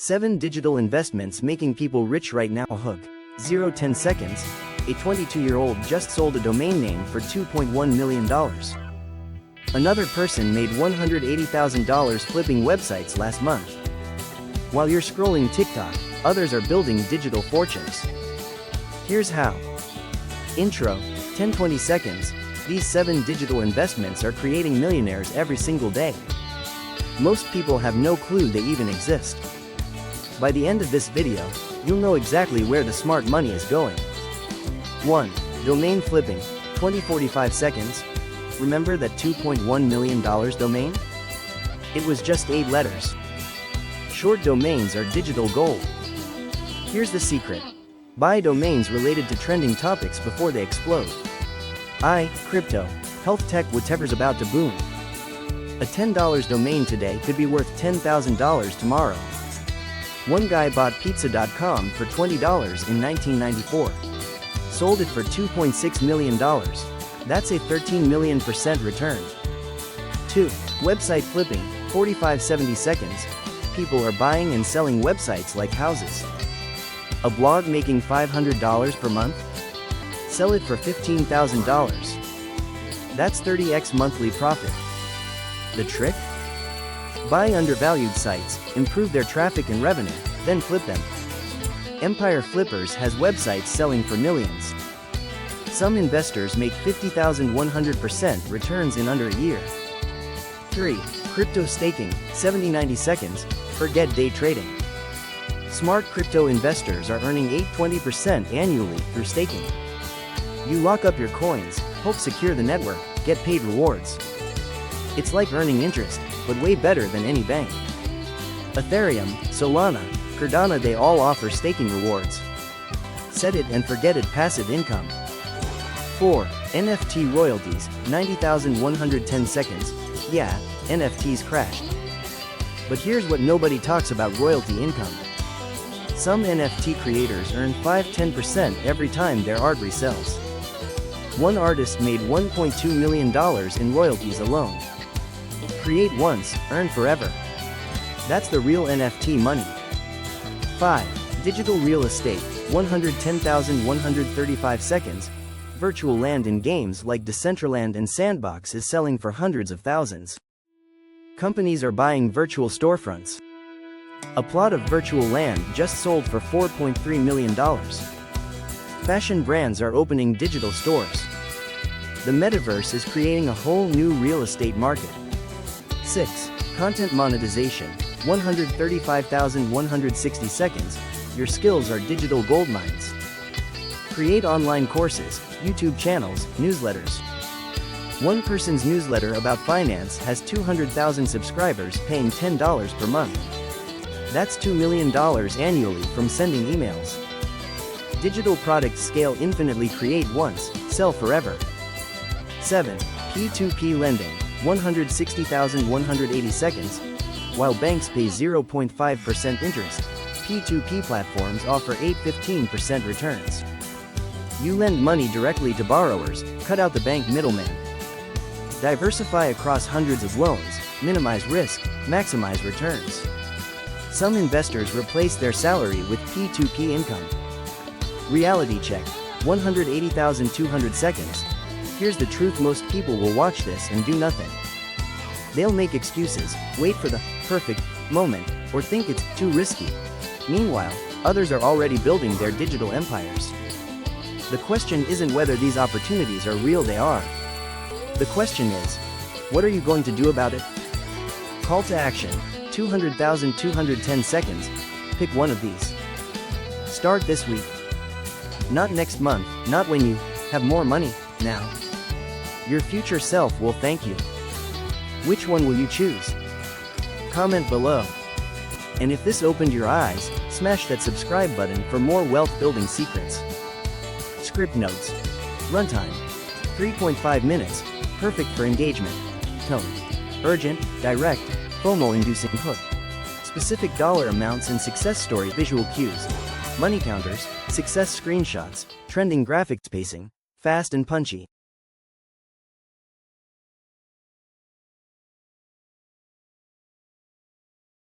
7 digital investments making people rich right now. Hook. 10 seconds. A 22-year-old just sold a domain name for $2.1 million. Another person made $180,000 flipping websites last month. While you're scrolling TikTok, others are building digital fortunes. Here's how. Intro. 10-20 seconds. These 7 digital investments are creating millionaires every single day. Most people have no clue they even exist. By the end of this video, you'll know exactly where the smart money is going. 1. Domain flipping. 20-45 seconds. Remember that $2.1 million domain? It was just 8 letters. Short domains are digital gold. Here's the secret. Buy domains related to trending topics before they explode. Crypto, health tech, whatever's about to boom. A $10 domain today could be worth $10,000 tomorrow. One guy bought pizza.com for $20 in 1994. Sold it for $2.6 million. That's a 13 million % return. 2. Website flipping, 45-70 seconds. People are buying and selling websites like houses. A blog making $500 per month? Sell it for $15,000. That's 30x monthly profit. The trick? Buy undervalued sites, improve their traffic and revenue, then flip them. Empire Flippers has websites selling for millions. Some investors make 50,100% returns in under a year. 3. Crypto staking, 70-90 seconds. Forget day trading. Smart crypto investors are earning 8-20% annually through staking. You lock up your coins, help secure the network, get paid rewards. It's like earning interest, but way better than any bank. Ethereum, Solana, Cardano, they all offer staking rewards. Set it and forget it, passive income. 4. NFT Royalties, 90,110 seconds. Yeah, NFTs crashed. But here's what nobody talks about: royalty income. Some NFT creators earn 5-10% every time their art resells. One artist made $1.2 million in royalties alone. Create once, earn forever. That's the real NFT money. 5. Digital real estate, 110,135 seconds. Virtual land in games like Decentraland and Sandbox is selling for hundreds of thousands. Companies are buying virtual storefronts. A plot of virtual land just sold for $4.3 million. Fashion brands are opening digital stores. The metaverse is creating a whole new real estate market. 6. Content monetization, 135,160 seconds. Your skills are digital gold mines. Create online courses, YouTube channels, newsletters. One person's newsletter about finance has 200,000 subscribers paying $10 per month. That's $2 million annually from sending emails. Digital products scale infinitely. Create once, sell forever. 7. P2P Lending, 160,180 seconds. While banks pay 0.5% interest, P2P platforms offer 8-15% returns. You lend money directly to borrowers, cut out the bank middleman. Diversify across hundreds of loans, minimize risk, maximize returns. Some investors replace their salary with P2P income. Reality check, 180,200 seconds. Here's the truth: most people will watch this and do nothing. They'll make excuses, wait for the perfect moment, or think it's too risky. Meanwhile, others are already building their digital empires. The question isn't whether these opportunities are real, they are. The question is, what are you going to do about it? Call to action, 200,210 seconds. Pick one of these. Start this week. Not next month, not when you have more money, now. Your future self will thank you. Which one will you choose? Comment below. And if this opened your eyes, smash that subscribe button for more wealth building secrets. Script notes. Runtime: 3.5 minutes, perfect for engagement. Tone: urgent, direct, FOMO-inducing. Hook: specific dollar amounts and success story. Visual cues: money counters, success screenshots, trending graphics. Pacing: fast and punchy.